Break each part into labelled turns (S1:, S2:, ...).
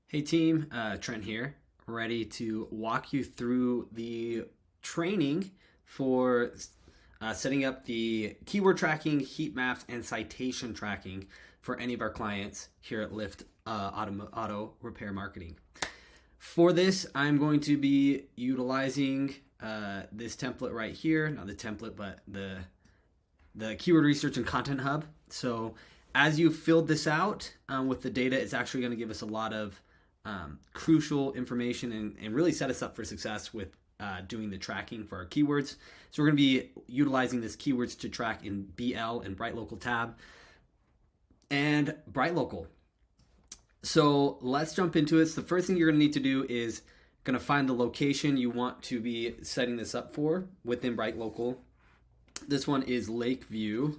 S1: Hey team, Trent here, ready to walk you through the training for setting up the keyword tracking, heat maps, and citation tracking for any of our clients here at Lyft Auto Repair Marketing. For this, I'm going to be utilizing this template right here, not the template, but the Keyword Research and Content Hub. So as you filled this out with the data, it's actually going to give us a lot of crucial information and really set us up for success with doing the tracking for our keywords. So we're going to be utilizing this keywords to track in BL and Bright Local tab and Bright Local. So let's jump into it. So the first thing you're going to need to do is going to find the location you want to be setting this up for within Bright Local. This one is Lakeview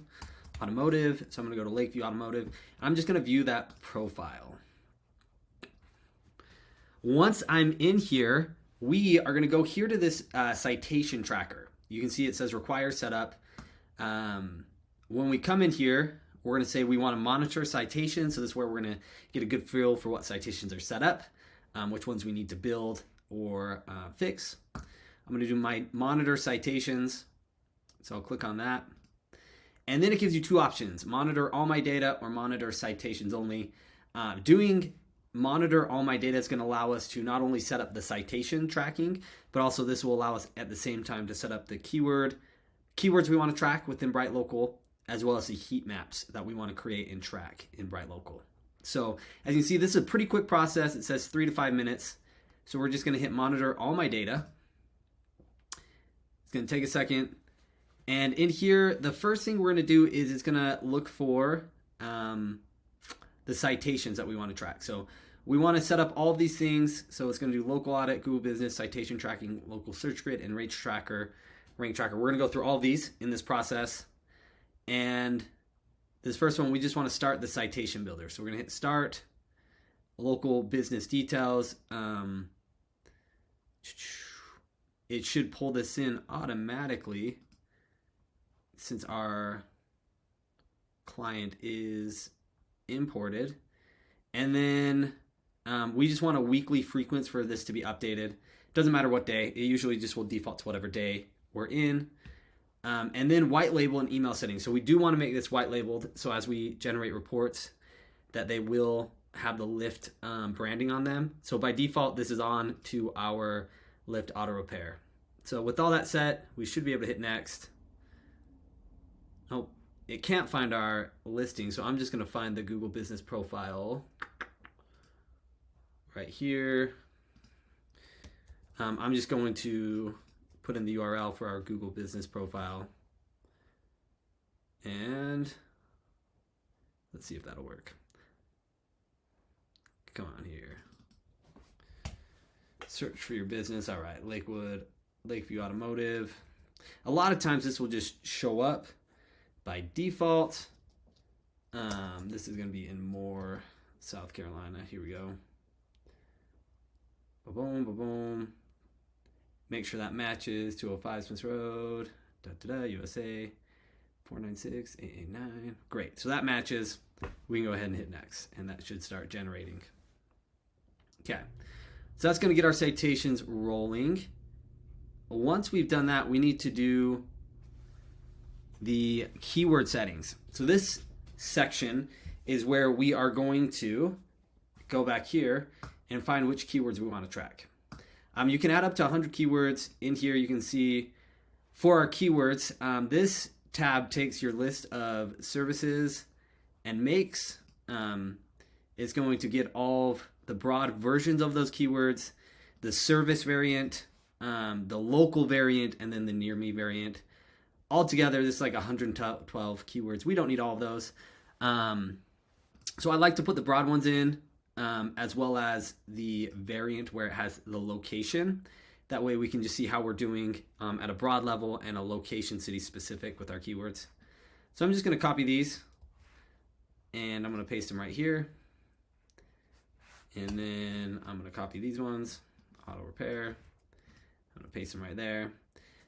S1: Automotive. So I'm going to go to Lakeview Automotive. And I'm just going to view that profile. Once I'm in here, we are going to go here to this citation tracker. You can see it says require setup. When we come in here, we're going to say we want to monitor citations. So this is where we're going to get a good feel for what citations are set up, which ones we need to build or fix. I'm going to do my monitor citations. So I'll click on that. And then it gives you two options, monitor all my data or monitor citations only. Doing monitor all my data is going to allow us to not only set up the citation tracking, but also this will allow us at the same time to set up the keywords we want to track within Bright Local, as well as the heat maps that we want to create and track in Bright Local. So as you can see, this is a pretty quick process. It says 3 to 5 minutes. So we're just going to hit monitor all my data. It's going to take a second. And in here, the first thing we're going to do is it's going to look for the citations that we want to track. So we want to set up all of these things. So it's going to do local audit, Google Business, citation tracking, local search grid, and rank tracker. We're going to go through all of these in this process. And this first one, we just want to start the citation builder. So we're going to hit start, local business details. It should pull this in automatically since our client is imported. And then we just want a weekly frequency for this to be updated. Doesn't matter what day. It usually just will default to whatever day we're in. And then white label and email settings. So we do want to make this white labeled so as we generate reports that they will have the Lyft branding on them. So by default, this is on to our Lyft Auto Repair. So with all that set, we should be able to hit next. Oh, it can't find our listing, so I'm just going to find the Google Business profile right here. I'm just going to put in the URL for our Google Business profile. And let's see if that'll work. Come on here. Search for your business. All right, Lakeview Automotive. A lot of times this will just show up by default. This is going to be in Moore, South Carolina. Here we go. Ba-boom, ba-boom. Make sure that matches 205 Smith Road, USA, 496-889. Great. So that matches. We can go ahead and hit next, and that should start generating. Okay. So that's going to get our citations rolling. Once we've done that, we need to do the keyword settings. So this section is where we are going to go back here and find which keywords we want to track. You can add up to 100 keywords. In here you can see for our keywords, this tab takes your list of services and makes. It's going to get all of the broad versions of those keywords, the service variant, the local variant, and then the near me variant. Altogether, this is like 112 keywords. We don't need all of those. So I like to put the broad ones in, as well as the variant where it has the location. That way we can just see how we're doing at a broad level and a location city specific with our keywords. So I'm just going to copy these and I'm going to paste them right here. And then I'm going to copy these ones, auto repair. I'm going to paste them right there.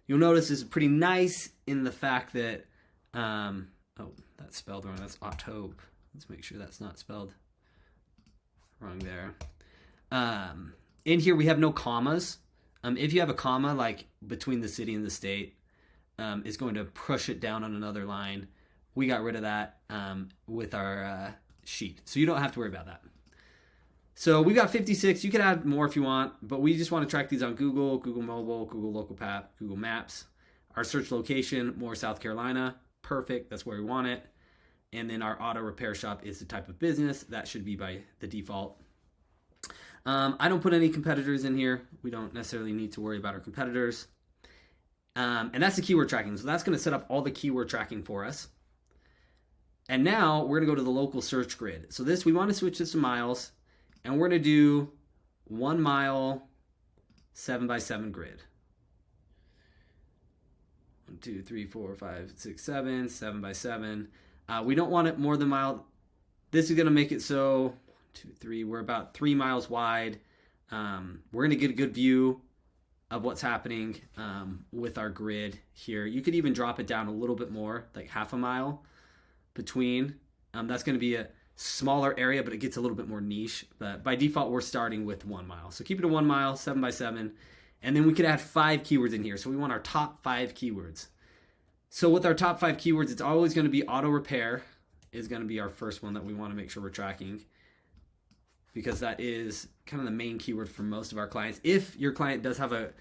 S1: You'll notice this is pretty nice in the fact that, oh, that's spelled wrong. That's October. Let's make sure that's not spelled wrong there. In here, we have no commas. If you have a comma, like between the city and the state, is going to push it down on another line. We got rid of that with our sheet. So you don't have to worry about that. So we got 56. You can add more if you want, but we just want to track these on Google, Google Mobile, Google Local Map, Google Maps. Our search location, Moore, South Carolina. Perfect. That's where we want it. And then our auto repair shop is the type of business. That should be by the default. I don't put any competitors in here. We don't necessarily need to worry about our competitors. And that's the keyword tracking. So that's going to set up all the keyword tracking for us. And now we're going to go to the local search grid. So this, we want to switch this to miles. And we're going to do 1 mile 7x7 grid. 1, 2, 3, 4, 5, 6, 7, 7x7. We don't want it more than mile. This is going to make it so 1, 2, 3. We're about 3 miles wide. We're going to get a good view of what's happening with our grid here. You could even drop it down a little bit more, like half a mile between. That's going to be a smaller area, but it gets a little bit more niche. But by default, we're starting with 1 mile. So keep it to 1 mile, 7x7. And then we could add 5 keywords in here. So we want our top 5 keywords. So with our top 5 keywords, it's always going to be auto repair is going to be our first one that we want to make sure we're tracking, because that is kind of the main keyword for most of our clients. If your client does have a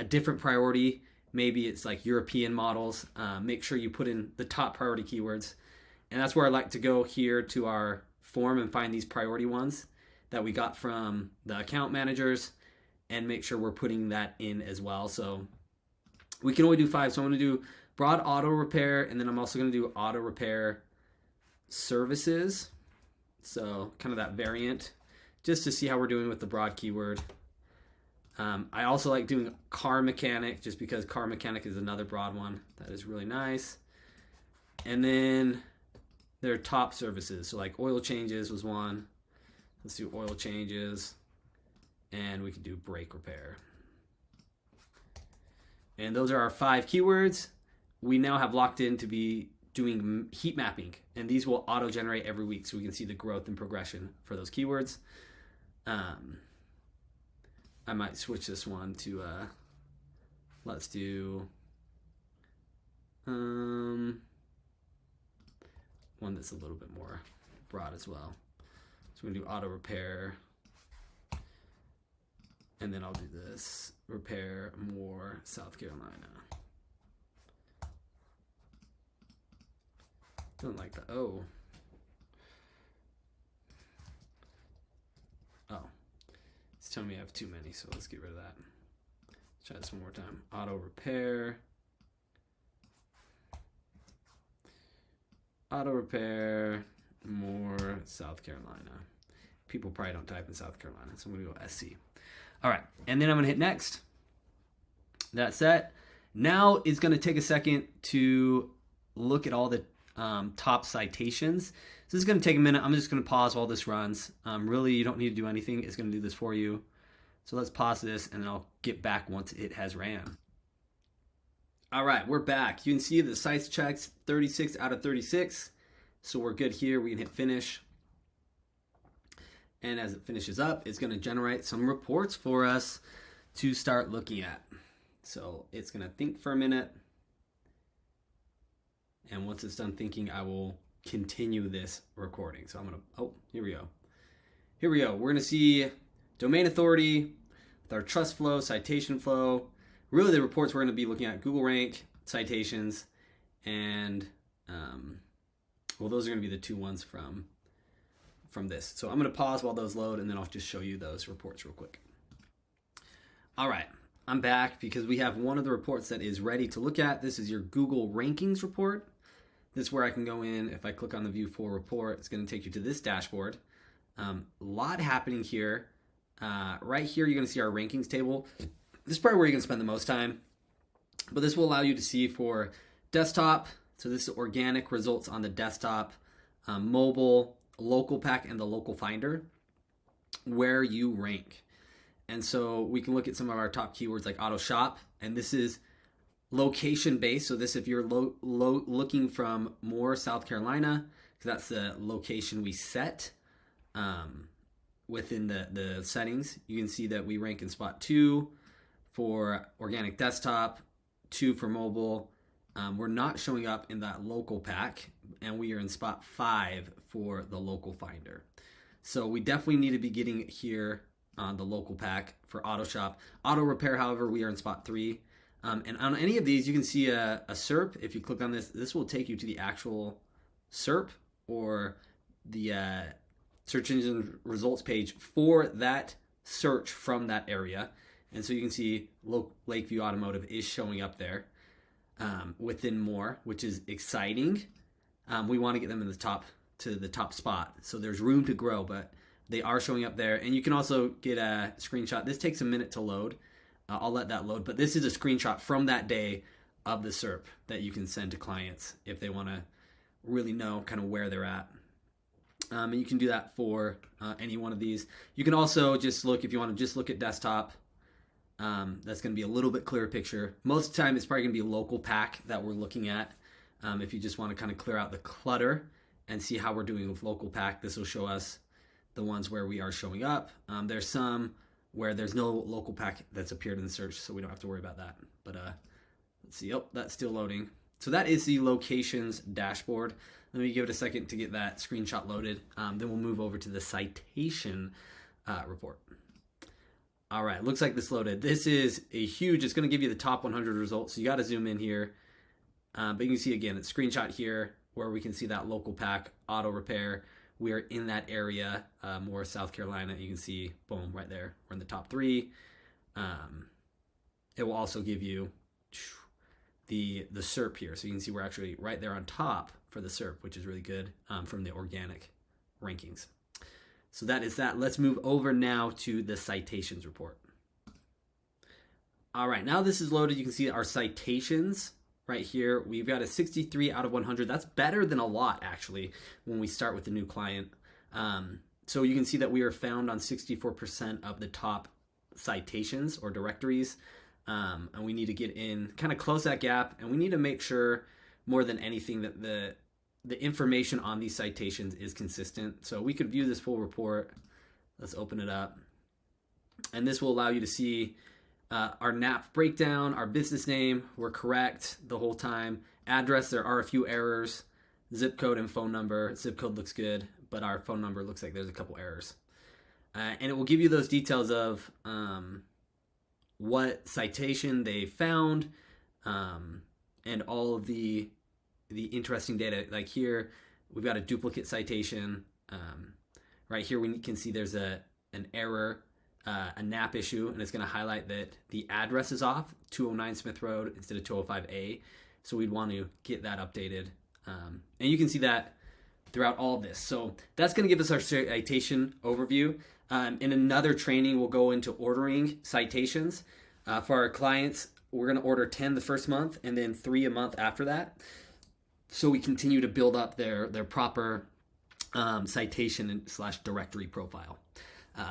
S1: different priority, maybe it's like European models, make sure you put in the top priority keywords. And that's where I like to go here to our form and find these priority ones that we got from the account managers and make sure we're putting that in as well. So we can only do 5. So I'm going to do broad auto repair, and then I'm also going to do auto repair services. So kind of that variant, just to see how we're doing with the broad keyword. I also like doing car mechanic, just because car mechanic is another broad one that is really nice. And then their top services, so like oil changes was one. Let's do oil changes, and we can do brake repair. And those are our 5 keywords. We now have locked in to be doing heat mapping, and these will auto generate every week, so we can see the growth and progression for those keywords. I might switch this one to let's do one that's a little bit more broad as well. So we're gonna do auto repair, and then I'll do this repair Moore, South Carolina. Don't like that. Oh, it's telling me I have too many, so let's get rid of that. Let's try this one more time. Auto repair. Auto repair Moore, South Carolina. People probably don't type in South Carolina, so I'm going to go SC. All right, and then I'm going to hit next. That's set. Now it's going to take a second to look at all the top citations. So this is going to take a minute. I'm just going to pause while this runs. Really, you don't need to do anything. It's going to do this for you. So let's pause this, and then I'll get back once it has ran. All right, we're back. You can see the sites checks 36 out of 36. So we're good here. We can hit finish. And as it finishes up, it's going to generate some reports for us to start looking at. So it's going to think for a minute. And once it's done thinking, I will continue this recording. So I'm going to, oh, here we go. Here we go. We're going to see domain authority with our trust flow, citation flow. Really the reports we're going to be looking at Google rank, citations, and, well, those are going to be the 2 ones from this. So I'm going to pause while those load, and then I'll just show you those reports real quick. All right, I'm back because we have one of the reports that is ready to look at. This is your Google rankings report. This is where I can go in. If I click on the view for report, it's going to take you to this dashboard. A lot happening here. Right here, you're going to see our rankings table. This is probably where you're going to spend the most time. But this will allow you to see for desktop. So this is organic results on the desktop, mobile, local pack, and the local finder, where you rank. And so we can look at some of our top keywords like auto shop. And this is location based. So this, if you're looking from Moore, South Carolina, because that's the location we set, within the settings, you can see that we rank in spot 2 for organic desktop, 2 for mobile. We're not showing up in that local pack, and we are in spot 5 for the local finder. So we definitely need to be getting here on the local pack for auto shop. Auto repair, however, we are in spot 3. And on any of these, you can see a SERP. If you click on this, this will take you to the actual SERP or the search engine results page for that search from that area. And so you can see Lakeview Automotive is showing up there within more, which is exciting. We want to get them in the top spot. So there's room to grow, but they are showing up there. And you can also get a screenshot. This takes a minute to load. I'll let that load, but this is a screenshot from that day of the SERP that you can send to clients if they want to really know kind of where they're at. And you can do that for any one of these. You can also just look, if you want to just look at desktop, that's going to be a little bit clearer picture. Most of the time, it's probably going to be a local pack that we're looking at. If you just want to kind of clear out the clutter and see how we're doing with local pack, this will show us the ones where we are showing up. There's some where there's no local pack that's appeared in the search, so we don't have to worry about that. But let's see. Oh, that's still loading. So that is the locations dashboard. Let me give it a second to get that screenshot loaded. Then we'll move over to the citation report. All right, looks like this loaded. This is a huge, it's going to give you the top 100 results. So you got to zoom in here. But you can see again, it's screenshot here where we can see that local pack, auto repair. We are in that area, more South Carolina. You can see, boom, right there. We're in the top 3. It will also give you the SERP here. So you can see we're actually right there on top for the SERP, which is really good from the organic rankings. So that is that. Let's move over now to the citations report. All right, now this is loaded. You can see our citations right here. We've got a 63 out of 100. That's better than a lot, actually, when we start with the new client. So you can see that we are found on 64% of the top citations or directories. And we need to get in, kind of close that gap. And we need to make sure, more than anything, that the information on these citations is consistent. So we could view this full report. Let's open it up. And this will allow you to see our NAP breakdown, our business name, we're correct the whole time. Address, there are a few errors. Zip code and phone number. Zip code looks good, but our phone number looks like there's a couple errors. And it will give you those details of what citation they found and all of the interesting data. Like here, we've got a duplicate citation. Right here, we can see there's an error, a NAP issue, and it's going to highlight that the address is off, 209 Smith Road instead of 205A. So we'd want to get that updated. And you can see that throughout all of this. So that's going to give us our citation overview. In another training, we'll go into ordering citations. For our clients, we're going to order 10 the first month and then 3 a month after that. So we continue to build up their proper citation / directory profile.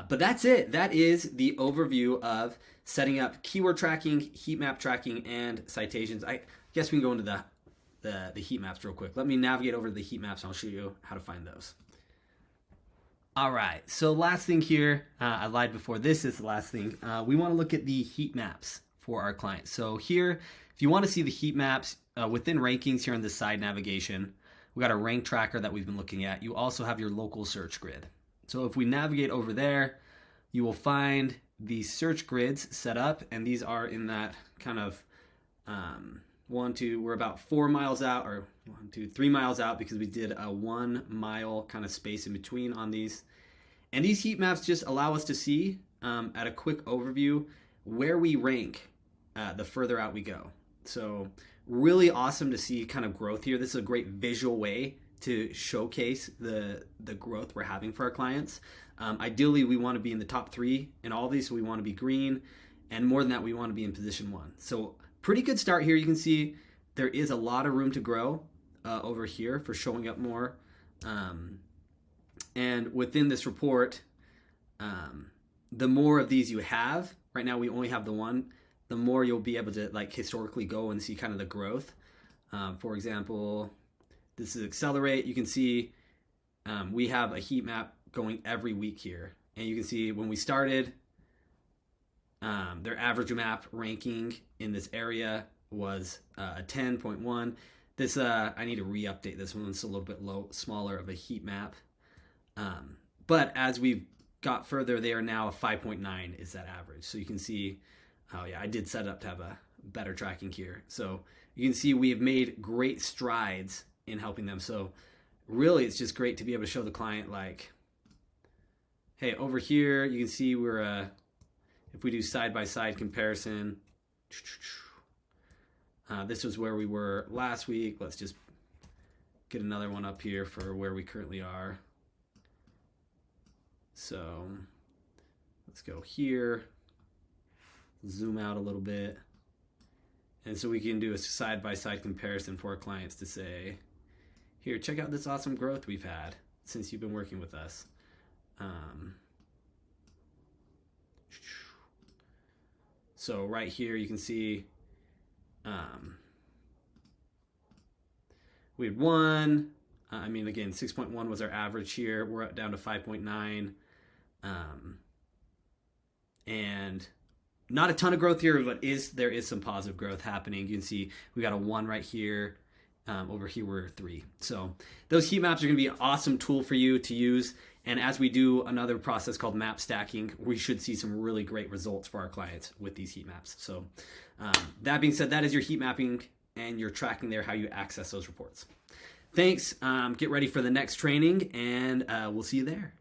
S1: But that's it. That is the overview of setting up keyword tracking, heat map tracking, and citations. I guess we can go into the heat maps real quick. Let me navigate over to the heat maps and I'll show you how to find those. All right, so last thing here, I lied before, this is the last thing. We want to look at the heat maps for our clients. So here, if you want to see the heat maps within rankings here on the side navigation, we got a rank tracker that we've been looking at. You also have your local search grid. So if we navigate over there, you will find the search grids set up, and these are in that kind of we're about 4 miles out, or 3 miles out, because we did a 1 mile kind of space in between on these. And these heat maps just allow us to see at a quick overview where we rank the further out we go. So really awesome to see kind of growth here. This is a great visual way to showcase the growth we're having for our clients. Ideally, we want to be in the top 3 in all of these, so we want to be green. And more than that, we want to be in position 1. So pretty good start here. You can see there is a lot of room to grow over here for showing up more. And within this report, the more of these you have, right now we only have the one, the more you'll be able to like historically go and see kind of the growth. For example, this is accelerate. You can see we have a heat map going every week here. And you can see when we started, their average map ranking in this area was a 10.1. This I need to re-update this one. It's a little bit smaller of a heat map. But as we've got further, they are now a 5.9 is that average. So you can see, oh yeah, I did set it up to have a better tracking here. So you can see we have made great strides in helping them. So really, it's just great to be able to show the client, like, hey, over here, you can see we're, if we do side-by-side comparison, this was where we were last week. Let's just get another one up here for where we currently are. So let's go here, zoom out a little bit. And so we can do a side-by-side comparison for our clients to say, here, check out this awesome growth we've had since you've been working with us. So right here, you can see we had one. I mean, again, 6.1 was our average here. We're down to 5.9. And not a ton of growth here, but there is some positive growth happening. You can see we got a 1 right here. Over here we're 3. So those heat maps are going to be an awesome tool for you to use. And as we do another process called map stacking, we should see some really great results for our clients with these heat maps. So that being said, that is your heat mapping and your tracking there, how you access those reports. Thanks. Get ready for the next training, and we'll see you there.